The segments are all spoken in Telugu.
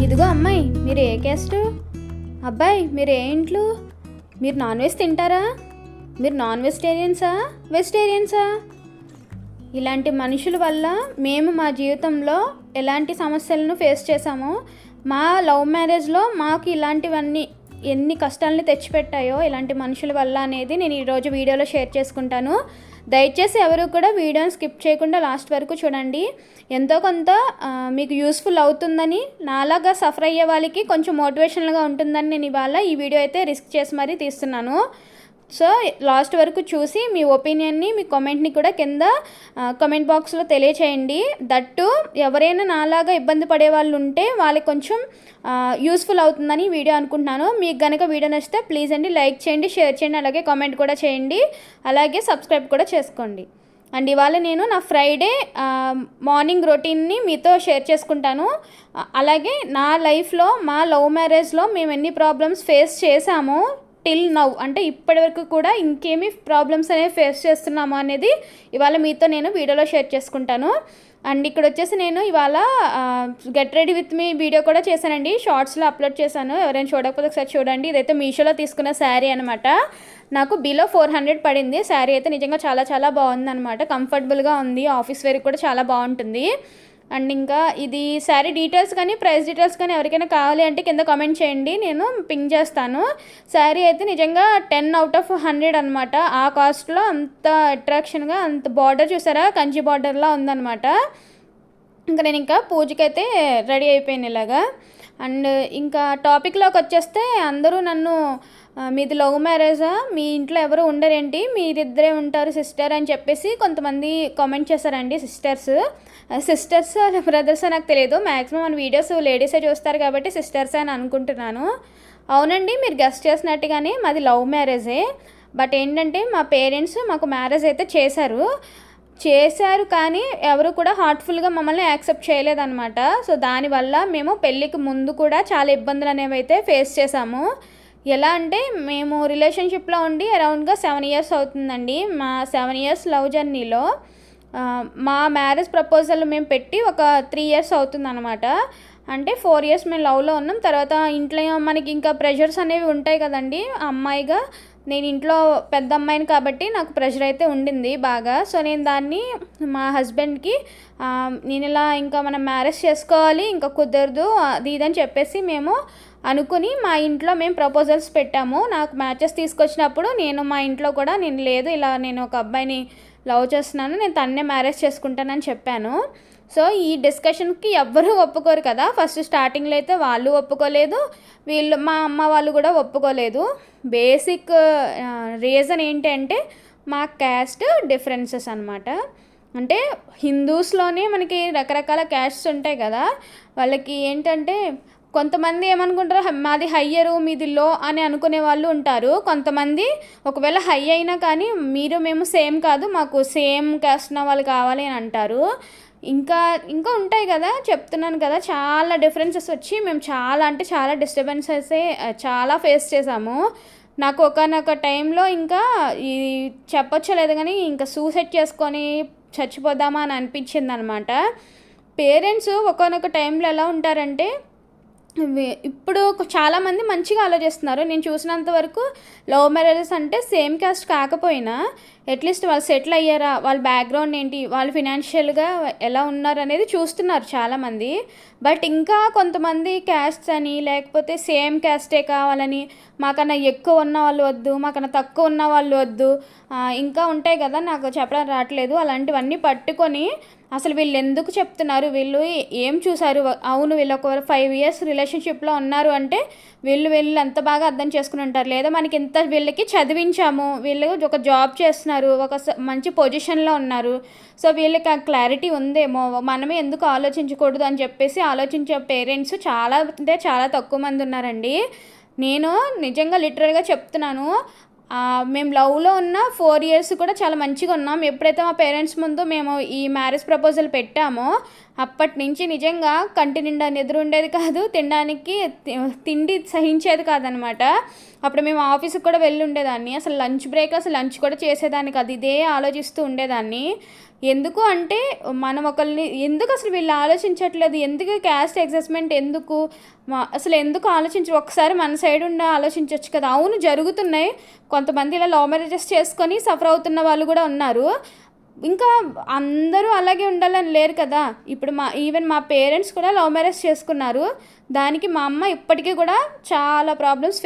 ఇదిగో అమ్మాయి, మీరు ఏ క్యాస్ట్? అబ్బాయి, మీరు ఏ ఇంట్లో? మీరు నాన్ వెజ్ తింటారా? మీరు నాన్ వెజిటేరియన్సా, వెజిటేరియన్సా? ఇలాంటి మనుషుల వల్ల మేము మా జీవితంలో ఎలాంటి సమస్యలను ఫేస్ చేసామో, మా లవ్ మ్యారేజ్లో మాకు ఇలాంటివన్నీ ఎన్ని కష్టాలని తెచ్చిపెట్టాయో ఇలాంటి మనుషుల వల్ల అనేది నేను ఈరోజు వీడియోలో షేర్ చేసుకుంటాను. దయచేసి ఎవరు కూడా వీడియోని స్కిప్ చేయకుండా లాస్ట్ వరకు చూడండి. ఎంతో కొంత మీకు యూస్ఫుల్ అవుతుందని, నాలాగా సఫర్ అయ్యే వాళ్ళకి కొంచెం మోటివేషనల్గా ఉంటుందని నేను ఇవాళ ఈ వీడియో అయితే రిస్క్ చేసి మరీ తీస్తున్నాను. సో లాస్ట్ వరకు చూసి మీ ఒపీనియన్ని, మీ కామెంట్ని కూడా కింద కామెంట్ బాక్స్లో తెలియచేయండి. దట్టు ఎవరైనా నాలాగా ఇబ్బంది పడే వాళ్ళు ఉంటే వాళ్ళకి కొంచెం యూస్ఫుల్ అవుతుందని వీడియో అనుకుంటున్నాను. మీకు కనుక వీడియో నచ్చితే ప్లీజ్ అండి లైక్ చేయండి, షేర్ చేయండి, అలాగే కామెంట్ కూడా చేయండి, అలాగే సబ్స్క్రైబ్ కూడా చేసుకోండి. అండ్ ఇవాళ నేను నా ఫ్రైడే మార్నింగ్ రొటీన్ని మీతో షేర్ చేసుకుంటాను. అలాగే నా లైఫ్లో, మా లవ్ మ్యారేజ్లో మేము ఎన్ని ప్రాబ్లమ్స్ ఫేస్ చేసామో టిల్ నౌ, అంటే ఇప్పటివరకు కూడా ఇంకేమి ప్రాబ్లమ్స్ అనేవి ఫేస్ చేస్తున్నాము అనేది ఇవాళ మీతో నేను వీడియోలో షేర్ చేసుకుంటాను. అండ్ ఇక్కడ వచ్చేసి నేను ఇవాళ get ready with me video కూడా చేశానండి, షార్ట్స్లో అప్లోడ్ చేశాను. ఎవరైనా చూడకపోతే ఒకసారి చూడండి. ఇదైతే మీషోలో తీసుకున్న శారీ అనమాట. నాకు బిలో 400 పడింది. శారీ అయితే నిజంగా చాలా చాలా బాగుందన్నమాట. కంఫర్టబుల్గా ఉంది, ఆఫీస్ వేర్ కూడా చాలా బాగుంటుంది. అండ్ ఇంకా ఇది శారీ డీటెయిల్స్ కానీ ప్రైస్ డీటెయిల్స్ కానీ ఎవరికైనా కావాలి అంటే కింద కామెంట్ చేయండి, నేను పింక్ చేస్తాను. శారీ అయితే నిజంగా 10 out of 100 అనమాట. ఆ కాస్ట్లో అంత అట్రాక్షన్గా, అంత బార్డర్ చూసారా, కంచి బార్డర్లా ఉందన్నమాట. ఇంకా నేను ఇంకా పూజకైతే రెడీ అయిపోయాను ఇలాగా. అండ్ ఇంకా టాపిక్లోకి వచ్చేస్తే అందరూ నన్ను మీది లవ్ మ్యారేజా, మీ ఇంట్లో ఎవరు ఉండరేంటి, మీరిద్దరే ఉంటారు సిస్టర్ అని చెప్పేసి కొంతమంది కామెంట్ చేశారండి. సిస్టర్స్ బ్రదర్స్ నాకు తెలియదు, మ్యాక్సిమం మన వీడియోస్ లేడీసే చూస్తారు కాబట్టి సిస్టర్స్ అని అనుకుంటున్నాను. అవునండి, మీరు గెస్ట్ చేసినట్టుగానే మాది లవ్ మ్యారేజే. బట్ ఏంటంటే మా పేరెంట్స్ మాకు మ్యారేజ్ అయితే చేశారు కానీ ఎవరు కూడా హార్ట్ఫుల్గా మమ్మల్ని యాక్సెప్ట్ చేయలేదన్నమాట. సో దానివల్ల మేము పెళ్ళికి ముందు కూడా చాలా ఇబ్బందులు అనేవి అయితే ఫేస్ చేసాము. ఎలా అంటే మేము రిలేషన్షిప్లో ఉండి అరౌండ్గా 7 years అవుతుందండి. మా 7 years లవ్ జర్నీలో మా మ్యారేజ్ ప్రపోజల్ మేము పెట్టి ఒక 3 years అవుతుందన్నమాట. అంటే 4 years మేము లవ్లో ఉన్నాం. తర్వాత ఇంట్లో మనకి ఇంకా ప్రెషర్స్ అనేవి ఉంటాయి కదండి. అమ్మాయిగా నేను ఇంట్లో పెద్ద అమ్మాయిని కాబట్టి నాకు ప్రెషర్ అయితే ఉండింది బాగా. సో నేను దాన్ని మా హస్బెండ్కి నేను ఇలా ఇంకా మనం మ్యారేజ్ చేసుకోవాలి, ఇంకా కుదరదు అది ఇదని చెప్పేసి మేము అనుకుని మా ఇంట్లో మేము ప్రపోజల్స్ పెట్టాము. నాకు మ్యాచెస్ తీసుకొచ్చినప్పుడు నేను మా ఇంట్లో కూడా నేను లేదు, ఇలా నేను ఒక అబ్బాయిని లవ్ చేస్తున్నాను, నేను తన్నే మ్యారేజ్ చేసుకుంటానని చెప్పాను. సో ఈ డిస్కషన్కి ఎవ్వరూ ఒప్పుకోరు కదా. ఫస్ట్ స్టార్టింగ్లో అయితే వాళ్ళు ఒప్పుకోలేదు, మా అమ్మ వాళ్ళు కూడా ఒప్పుకోలేదు. బేసిక్ రీజన్ ఏంటి అంటే మా క్యాస్ట్ డిఫరెన్సెస్ అనమాట. అంటే హిందూస్లోనే మనకి రకరకాల క్యాస్ట్స్ ఉంటాయి కదా. వాళ్ళకి ఏంటంటే కొంతమంది ఏమనుకుంటారు, మాది హయ్యరు మీది లో అని అనుకునే వాళ్ళు ఉంటారు. కొంతమంది ఒకవేళ హై అయినా కానీ మేము సేమ్ కాదు, మాకు సేమ్ క్యాస్ట్ ఉన్న వాళ్ళు కావాలి అని అంటారు. ఇంకా ఉంటాయి కదా, చెప్తున్నాను కదా, చాలా డిఫరెన్సెస్ వచ్చి మేము చాలా అంటే చాలా డిస్టర్బెన్సెస్ చాలా ఫేస్ చేసాము. నాకు ఒకనొక టైంలో ఇంకా ఈ చెప్పొచ్చలేదు కానీ ఇంకా సూసైడ్ చేసుకొని చచ్చిపోదామా అని అనిపించింది అనమాట. పేరెంట్స్ ఒకనొక టైంలో ఎలా ఉంటారంటే, ఇప్పుడు చాలామంది మంచిగా ఆలోచిస్తున్నారు. నేను చూసినంత వరకు లవ్ మ్యారేజెస్ అంటే సేమ్ కాస్ట్ కాకపోయినా అట్లీస్ట్ వాళ్ళు సెటిల్ అయ్యారా, వాళ్ళ బ్యాక్గ్రౌండ్ ఏంటి, వాళ్ళు ఫినాన్షియల్గా ఎలా ఉన్నారు అనేది చూస్తున్నారు చాలామంది. బట్ ఇంకా కొంతమంది క్యాస్ట్స్ అని, లేకపోతే సేమ్ క్యాస్టే కావాలని, మాకన్నా ఎక్కువ ఉన్న వాళ్ళు వద్దు, మాకన్నా తక్కువ ఉన్న వాళ్ళు వద్దు, ఇంకా ఉంటాయి కదా, నాకు చెప్పడం రావట్లేదు. అలాంటివన్నీ పట్టుకొని అసలు వీళ్ళు ఎందుకు చెప్తున్నారు, వీళ్ళు ఏం చూసారు, అవును వీళ్ళు ఒక 5 years రిలేషన్షిప్లో ఉన్నారు అంటే వీళ్ళు ఎంత బాగా అర్థం చేసుకుని ఉంటారు, లేదా మనకి ఇంత వీళ్ళకి చదివించాము, వీళ్ళు ఒక జాబ్ చేస్తున్నారు, ఒక మంచి పొజిషన్లో ఉన్నారు, సో వీళ్ళకి ఆ క్లారిటీ ఉందేమో, మనమే ఎందుకు ఆలోచించకూడదు అని చెప్పేసి ఆలోచించే పేరెంట్స్ చాలా అంటే చాలా తక్కువ మంది ఉన్నారండి. నేను నిజంగా లిటరల్గా చెప్తున్నాను, మేము లవ్లో ఉన్న 4 years కూడా చాలా మంచిగా ఉన్నాం. ఎప్పుడైతే మా పేరెంట్స్ ముందు మేము ఈ మ్యారేజ్ ప్రపోజల్ పెట్టామో అప్పటి నుంచి నిజంగా కంటి నిండా నిద్ర ఉండేది కాదు, తినడానికి తిండి సహించేది కాదనమాట. అప్పుడు మేము ఆఫీస్కి కూడా వెళ్ళి ఉండేదాన్ని, అసలు లంచ్ బ్రేక్ అసలు లంచ్ కూడా చేసేదాన్ని కాదు, ఇదే ఆలోచిస్తూ ఉండేదాన్ని. ఎందుకు అంటే మనం ఒకరిని ఎందుకు అసలు వీళ్ళు ఆలోచించట్లేదు, ఎందుకు క్యాస్ట్ అసెస్మెంట్ ఎందుకు, అసలు ఎందుకు ఆలోచించరు, ఒకసారి మన సైడ్ ఉండి ఆలోచించవచ్చు కదా. అవును జరుగుతున్నాయి, కొంతమంది ఇలా లవ్ మ్యారేజెస్ చేసుకొని సఫర్ అవుతున్న వాళ్ళు కూడా ఉన్నారు. ఇంకా అందరూ అలాగే ఉండాలని లేరు కదా. ఇప్పుడు ఈవెన్ మా పేరెంట్స్ కూడా లవ్ మ్యారేజ్ చేసుకున్నారు. దానికి మా అమ్మ ఇప్పటికీ కూడా చాలా ప్రాబ్లమ్స్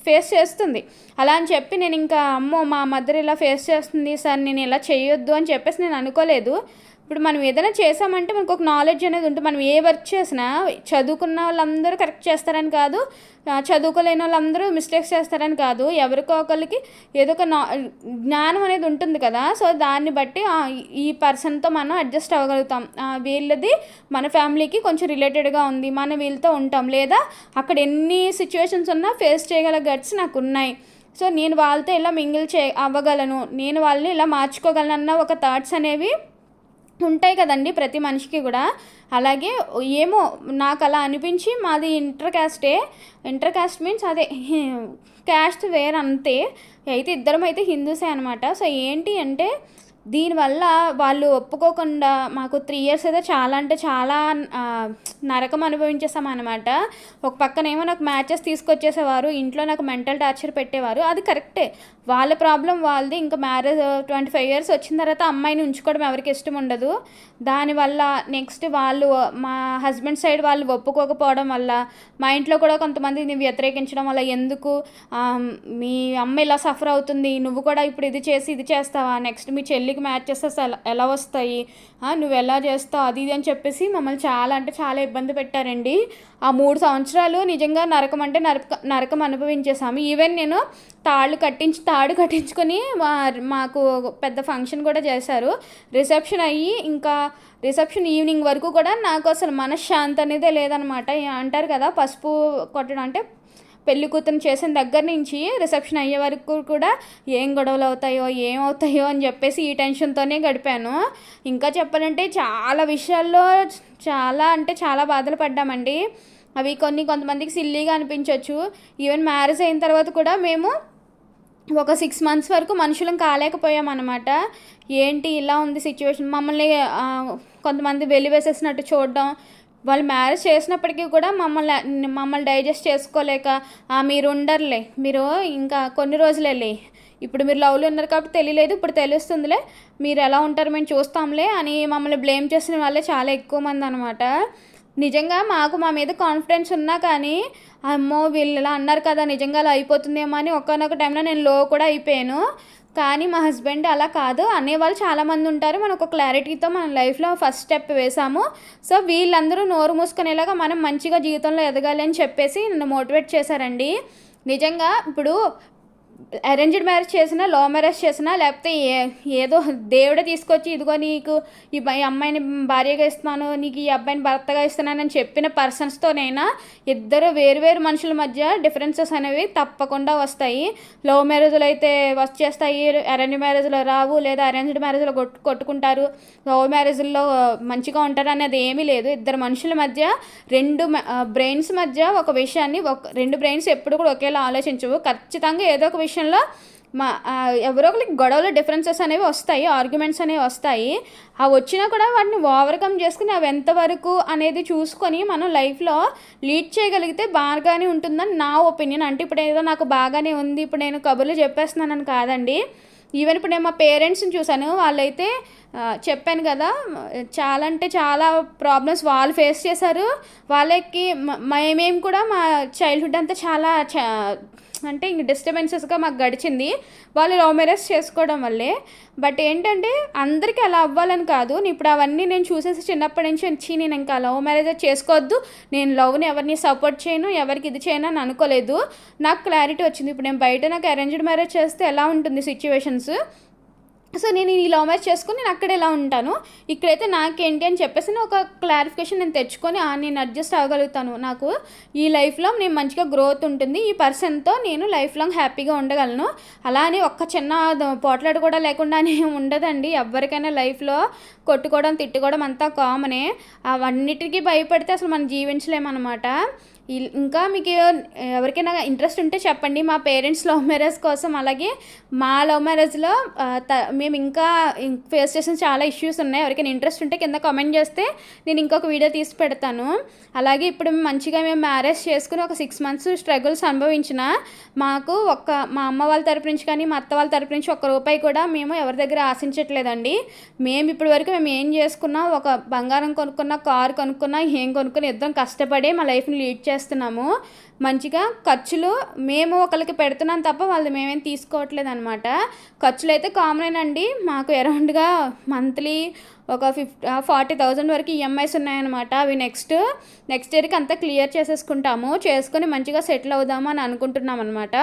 ఫేస్ చేస్తుంది. అలా అని చెప్పి నేను ఇంకా అమ్మో మా మదర్ ఇలా ఫేస్ చేస్తుంది సార్ నేను ఇలా చేయొద్దు అని చెప్పేసి నేను అనుకోలేదు. ఇప్పుడు మనం ఏదైనా చేసామంటే మనకు ఒక నాలెడ్జ్ అనేది ఉంటుంది. మనం ఏ వర్క్ చేసినా చదువుకున్న వాళ్ళందరూ కరెక్ట్ చేస్తారని కాదు, చదువుకోలేని వాళ్ళందరూ మిస్టేక్స్ చేస్తారని కాదు. ఎవరికో ఒకరికి ఏదో ఒక జ్ఞానం అనేది ఉంటుంది కదా. సో దాన్ని బట్టి ఈ పర్సన్తో మనం అడ్జస్ట్ అవ్వగలుగుతాం, వీళ్ళది మన ఫ్యామిలీకి కొంచెం రిలేటెడ్గా ఉంది, మనం వీళ్ళతో ఉంటాం, లేదా అక్కడ ఎన్ని సిచ్యువేషన్స్ ఉన్నా ఫేస్ చేయగల గట్స్ నాకు ఉన్నాయి. సో నేను వాళ్ళతో ఇలా మింగిల్ అవ్వగలను, నేను వాళ్ళని ఇలా మార్చుకోగలను అన్న ఒక థాట్స్ అనేవి ఉంటాయి కదండి ప్రతి మనిషికి కూడా. అలాగే ఏమో నాకు అలా అనిపించి మాది ఇంటర్ క్యాస్ట్ మీన్స్ అదే క్యాస్ట్ వేర్ అంతే. అయితే ఇద్దరం అయితే హిందూసే అనమాట. సో ఏంటి అంటే దీనివల్ల వాళ్ళు ఒప్పుకోకుండా మాకు 3 years అయితే చాలా అంటే చాలా నరకం అనుభవించేసాం అనమాట. ఒక పక్కనేమో నాకు మ్యాచెస్ తీసుకొచ్చేసేవారు, ఇంట్లో నాకు మెంటల్ టార్చర్ పెట్టేవారు. అది కరెక్టే, వాళ్ళ ప్రాబ్లం వాళ్ళది. ఇంకా మ్యారేజ్ 25 years వచ్చిన తర్వాత అమ్మాయిని ఉంచుకోవడం ఎవరికి ఇష్టం ఉండదు. దానివల్ల నెక్స్ట్ వాళ్ళు మా హస్బెండ్ సైడ్ వాళ్ళు ఒప్పుకోకపోవడం వల్ల మా ఇంట్లో కూడా కొంతమందిని వ్యతిరేకించడం వల్ల, ఎందుకు మీ అమ్మ ఇలా సఫర్ అవుతుంది, నువ్వు కూడా ఇప్పుడు ఇది చేసి ఇది చేస్తావా, నెక్స్ట్ మీ చెల్లికి మ్యాచెస్ ఎలా వస్తాయి, నువ్వు ఎలా చేస్తావు, అది ఇది అని చెప్పేసి మమ్మల్ని చాలా అంటే చాలా ఇబ్బంది పెట్టారండి. ఆ 3 సంవత్సరాలు నిజంగా నరకం అంటే నరకం అనుభవించేసాము. ఈవెన్ నేను తాడు కట్టించుకొని మాకు పెద్ద ఫంక్షన్ కూడా చేశారు. రిసెప్షన్ అయ్యి ఇంకా రిసెప్షన్ ఈవినింగ్ వరకు కూడా నాకు అసలు మనశ్శాంతి అనేదే లేదనమాట. అంటారు కదా పసుపు కొట్టడం అంటే పెళ్లి కూతురు చేసిన దగ్గర నుంచి రిసెప్షన్ అయ్యే వరకు కూడా ఏం గొడవలు అవుతాయో ఏమవుతాయో అని చెప్పేసి ఈ టెన్షన్తోనే గడిపాను. ఇంకా చెప్పాలంటే చాలా విషయాల్లో చాలా అంటే చాలా బాధలు పడ్డామండి. అవి కొంతమందికి సిల్లీగా అనిపించవచ్చు. ఈవెన్ మ్యారేజ్ అయిన తర్వాత కూడా మేము ఒక 6 months వరకు మనుషులం కాలేకపోయామన్నమాట. ఏంటి ఇలా ఉంది సిచ్యువేషన్, మమ్మల్ని కొంతమంది వెలివేసేసినట్టు చూడడం. వాళ్ళు మ్యారేజ్ చేసినప్పటికీ కూడా మమ్మల్ని డైజెస్ట్ చేసుకోలేక మీరు ఉండరులే, మీరు ఇంకా కొన్ని రోజులే, ఇప్పుడు మీరు లవ్లో ఉన్నారు కాబట్టి తెలియలేదు, ఇప్పుడు తెలుస్తుందిలే, మీరు ఎలా ఉంటారు మేము చూస్తాంలే అని మమ్మల్ని బ్లేమ్ చేసిన వాళ్ళే చాలా ఎక్కువ మంది అనమాట. నిజంగా మాకు మా మీద కాన్ఫిడెన్స్ ఉన్నా కానీ అమ్మో వీళ్ళు ఇలా అన్నారు కదా నిజంగా అలా అయిపోతుందేమో అని ఒక్కనొక టైంలో నేను లో కూడా అయిపోయాను. కానీ మా హస్బెండ్ అలా కాదు, అనేవాళ్ళు చాలామంది ఉంటారు. మనం ఒక క్లారిటీతో మన లైఫ్లో ఫస్ట్ స్టెప్ వేసాము. సో వీళ్ళందరూ నోరు మూసుకునేలాగా మనం మంచిగా జీవితంలో ఎదగాలి అని చెప్పేసి నన్ను మోటివేట్ చేశారండి. నిజంగా ఇప్పుడు అరేంజ్డ్ మ్యారేజ్ చేసినా లవ్ మ్యారేజ్ చేసినా లేకపోతే ఏదో దేవుడే తీసుకొచ్చి ఇదిగో నీకు ఈ అమ్మాయిని భార్యగా ఇస్తున్నాను, నీకు ఈ అబ్బాయిని భర్తగా ఇస్తున్నానని చెప్పిన పర్సన్స్తోనైనా ఇద్దరు వేరు మనుషుల మధ్య డిఫరెన్సెస్ అనేవి తప్పకుండా వస్తాయి. లవ్ మ్యారేజ్లో అయితే వచ్చేస్తాయి, అరేంజ్ మ్యారేజ్లో రావు, లేదా అరేంజ్డ్ మ్యారేజ్లో కొట్టుకుంటారు, లవ్ మ్యారేజ్లో మంచిగా ఉంటారు అనేది ఏమీ లేదు. ఇద్దరు మనుషుల మధ్య 2 బ్రెయిన్స్ మధ్య ఒక విషయాన్ని 2 బ్రెయిన్స్ ఎప్పుడు కూడా ఒకేలా ఆలోచించవు. ఖచ్చితంగా ఏదో ఒక విషయంలో ఎవరో ఒకరికి గొడవలు డిఫరెన్సెస్ అనేవి వస్తాయి, ఆర్గ్యుమెంట్స్ అనేవి వస్తాయి. అవి వచ్చినా కూడా వాటిని ఓవర్కమ్ చేసుకుని అవి ఎంతవరకు అనేది చూసుకొని మనం లైఫ్లో లీడ్ చేయగలిగితే బాగానే ఉంటుందని నా ఒపీనియన్. అంటే ఇప్పుడు ఏదో నాకు బాగానే ఉంది, ఇప్పుడు నేను కబుర్లు చెప్పేస్తున్నానని కాదండి. ఈవెన్ ఇప్పుడు నేను మా పేరెంట్స్ని చూశాను, వాళ్ళైతే చెప్పాను కదా చాలా అంటే చాలా ప్రాబ్లమ్స్ వాళ్ళు ఫేస్ చేశారు. వాళ్ళకి మేము కూడా మా చైల్డ్హుడ్ అంతా చాలా అంటే ఇంక డిస్టర్బెన్సెస్గా మాకు గడిచింది వాళ్ళు లవ్ మ్యారేజ్ చేసుకోవడం వల్లే. బట్ ఏంటంటే అందరికీ అలా అవ్వాలని కాదు. ఇప్పుడు అవన్నీ నేను చూసేసి చిన్నప్పటి నుంచి నేను ఇంకా లవ్ మ్యారేజ్ చేసుకోవద్దు, నేను లవ్ని ఎవరిని సపోర్ట్ చేయను, ఎవరికి ఇది చేయను అని అనుకోలేదు. నాకు క్లారిటీ వచ్చింది. ఇప్పుడు నేను బయట నాకు అరేంజ్డ్ మ్యారేజ్ చేస్తే ఎలా ఉంటుంది సిచ్యువేషన్స్, సో నేను ఈ లవ్ మ్యారేజ్ చేసుకుని నేను అక్కడ ఎలా ఉంటాను, ఇక్కడైతే నాకేంటి అని చెప్పేసి ఒక క్లారిఫికేషన్ నేను తెచ్చుకొని నేను అడ్జస్ట్ అవ్వగలుగుతాను. నాకు ఈ లైఫ్లో నేను మంచిగా గ్రోత్ ఉంటుంది, ఈ పర్సన్తో నేను లైఫ్ లాంగ్ హ్యాపీగా ఉండగలను. అలా అని ఒక్క చిన్న పోట్లాడు కూడా లేకుండానే ఉండదండి. ఎవరికైనా లైఫ్లో కొట్టుకోవడం తిట్టుకోవడం అంతా కామనే. అవన్నిటికీ భయపడితే అసలు మనం జీవించలేమన్నమాట. ఇంకా మీకు ఎవరికైనా ఇంట్రెస్ట్ ఉంటే చెప్పండి మా పేరెంట్స్ లవ్ మ్యారేజ్ కోసం. అలాగే మా లవ్ మ్యారేజ్లో మేము ఇంకా ఫేస్ చేసిన చాలా ఇష్యూస్ ఉన్నాయి. ఎవరికైనా ఇంట్రెస్ట్ ఉంటే కింద కామెంట్ చేస్తే నేను ఇంకొక వీడియో తీసి పెడతాను. అలాగే ఇప్పుడు మంచిగా మేము మ్యారేజ్ చేసుకుని ఒక 6 మంత్స్ స్ట్రగుల్స్ అనుభవించిన మాకు మా అమ్మ వాళ్ళ తరపు నుంచి కానీ మా అత్త వాళ్ళ తరపు నుంచి ₹1 కూడా మేము ఎవరి దగ్గర ఆశించట్లేదండి. మేము ఇప్పటి వరకు మేము ఏం చేసుకున్నా, ఒక బంగారం కొనుక్కున్నా, కారు కొనుక్కున్నా, ఏం కొనుక్కున్నా ఇద్దరం కష్టపడి మా లైఫ్ని లీడ్ చేస్తున్నాము. మంచిగా ఖర్చులు మేము ఒకరికి పెడుతున్నాం తప్ప వాళ్ళు మేమేం తీసుకోవట్లేదు అనమాట. ఖర్చులు అయితే కామన్ అండి. మాకు అరౌండ్గా మంత్లీ ఒక 40,000 వరకు ఈఎంఐస్ ఉన్నాయన్నమాట. అవి నెక్స్ట్ ఇయర్కి అంతా క్లియర్ చేసుకొని మంచిగా సెటిల్ అవుదాము అని అనుకుంటున్నాం అనమాట.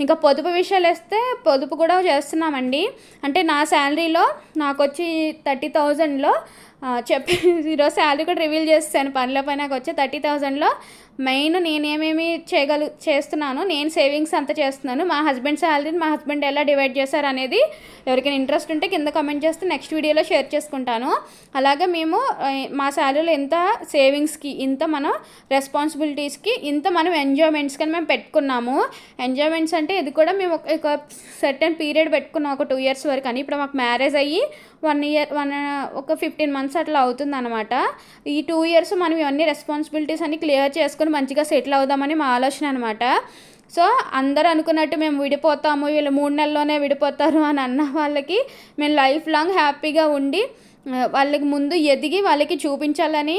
ఇంకా పొదుపు విషయాలు వేస్తే పొదుపు కూడా చేస్తున్నామండి. అంటే నా శాలరీలో నాకు వచ్చి 30,000లో ఈరోజు శాలరీ కూడా రివీల్ చేస్తాను. పనిలో పైన నాకు వచ్చే 30,000లో మెయిన్ నేనేమేమి చేస్తున్నాను, నేను సేవింగ్స్ అంతా చేస్తున్నాను. మా హస్బెండ్ శాలరీని మా హస్బెండ్ ఎలా డివైడ్ చేశారు అనేది ఎవరికైనా ఇంట్రెస్ట్ ఉంటే కింద కామెంట్ చేస్తే నెక్స్ట్ వీడియోలో షేర్ చేసుకుంటాను. అలాగే మేము మా శాలరీలో ఇంత సేవింగ్స్కి, ఇంత మనం రెస్పాన్సిబిలిటీస్కి, ఇంత మనం ఎంజాయ్మెంట్స్కి అని మేము పెట్టుకున్నాము. ఎంజాయ్మెంట్స్ అంటే ఇది కూడా మేము ఒక సర్టెన్ పీరియడ్ పెట్టుకున్నాం, ఒక 2 years వరకు అని. ఇప్పుడు మాకు మ్యారేజ్ అయ్యి 1 year ఒక 15 months అట్లా అవుతుందన్నమాట. ఈ 2 years మనం ఇవన్నీ రెస్పాన్సిబిలిటీస్ అన్ని క్లియర్ చేసుకొని మంచిగా సెటిల్ అవుదామని మా ఆలోచన అనమాట. సో అందరూ అనుకున్నట్టు మేము విడిపోతాము, వీళ్ళు 3 నెలల్లోనే విడిపోతారు అని అన్న వాళ్ళకి మేము లైఫ్ లాంగ్ హ్యాపీగా ఉండి వాళ్ళకి ముందు ఎదిగి వాళ్ళకి చూపించాలని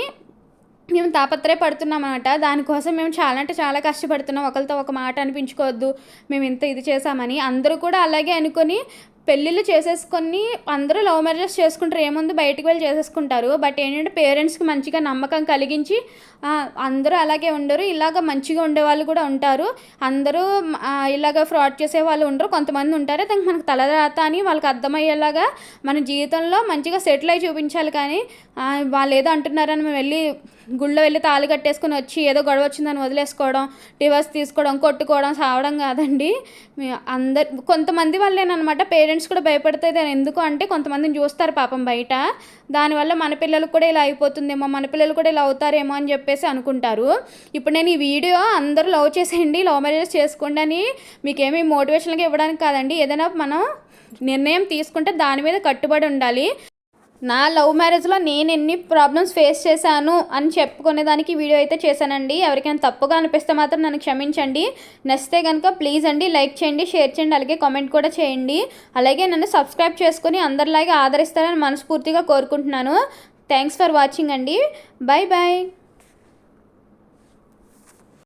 మేము తాపత్రయపడుతున్నాం అన్నమాట. దానికోసం మేము చాలా అంటే చాలా కష్టపడుతున్నాం. ఒకరితో ఒక మాట అనిపించుకోవద్దు, మేము ఇంత ఇది చేసామని. అందరూ కూడా అలాగే అనుకొని పెళ్ళిళ్ళు చేసేసుకొని అందరూ లవ్ మ్యారేజెస్ చేసుకుంటారు. ఏముంది బయటికి వెళ్ళి చేసేసుకుంటారు. బట్ ఏంటంటే పేరెంట్స్కి మంచిగా నమ్మకం కలిగించి అందరూ అలాగే ఉండరు, ఇలాగ మంచిగా ఉండేవాళ్ళు కూడా ఉంటారు. అందరూ ఇలాగ ఫ్రాడ్ చేసే వాళ్ళు ఉండరు, కొంతమంది ఉంటారు. దానికి మనకు తలరాత అని వాళ్ళకి అర్థమయ్యేలాగా మన జీవితంలో మంచిగా సెటిల్ అయి చూపించాలి. కానీ వాళ్ళు ఏదో అంటున్నారని మేము వెళ్ళి గుళ్ళో వెళ్ళి తాళి కట్టేసుకొని వచ్చి ఏదో గొడవ వచ్చిందని వదిలేసుకోవడం, డివోర్స్ తీసుకోవడం, కొట్టుకోవడం, సావడం కాదండి. కొంతమంది వాళ్ళేనమాట పేరెంట్స్ కూడా భయపడతాయి. ఎందుకు అంటే కొంతమందిని చూస్తారు పాపం బయట, దానివల్ల మన పిల్లలకు కూడా ఇలా అయిపోతుందేమో, మన పిల్లలు కూడా ఇలా అవుతారేమో అని చెప్పేసి అనుకుంటారు. ఇప్పుడు నేను ఈ వీడియో అందరూ లవ్ చేసేయండి, లవ్ మ్యారేజెస్ చేసుకోండి అని మీకేమీ మోటివేషన్గా ఇవ్వడానికి కాదండి. ఏదైనా మనం నిర్ణయం తీసుకుంటే దాని మీద కట్టుబడి ఉండాలి. నా లవ్ మ్యారేజ్లో నేను ఎన్ని ప్రాబ్లమ్స్ ఫేస్ చేశాను అని చెప్పుకునేదానికి వీడియో అయితే చేశానండి. ఎవరికైనా తప్పుగా అనిపిస్తే మాత్రం నన్ను క్షమించండి. నచ్చితే కనుక ప్లీజ్ అండి లైక్ చేయండి, షేర్ చేయండి, అలాగే కామెంట్ కూడా చేయండి. అలాగే నన్ను సబ్స్క్రైబ్ చేసుకొని అందరిలాగే ఆదరిస్తారని మనస్ఫూర్తిగా కోరుకుంటున్నాను. థ్యాంక్స్ ఫర్ వాచింగ్ అండి. Bye bye.